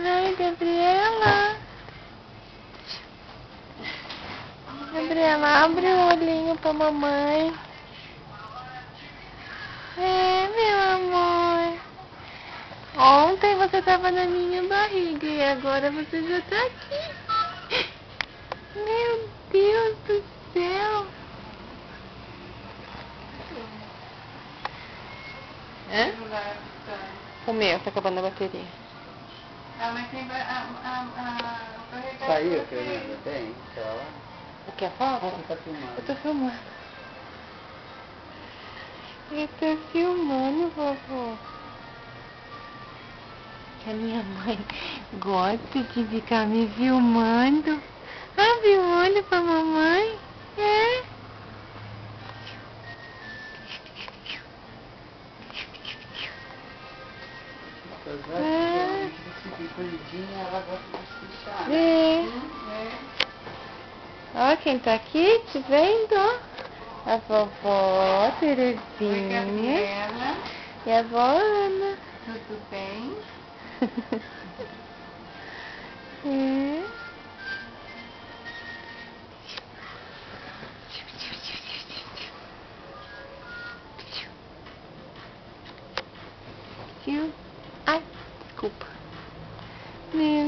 Ai, Gabriela. Gabriela, abre o olhinho pra mamãe. É, meu amor. Ontem você tava na minha barriga e agora você já tá aqui. Meu Deus do céu. Hã? Comeu, tá acabando a bateria. Mas tem Saiu, Fernanda? Tem? Só. Quer a foto? Você tá filmando? Eu tô filmando. Eu tô filmando, vovô. Que a minha mãe gosta de ficar me filmando. Abre o olho pra mamãe. É. Apesar de se escondidinha, ela gosta de pichar. É. Ó, quem tá aqui te vendo? A vovó Terezinha e a vó Ana. Tudo bem? É. Ai, desculpa. Meu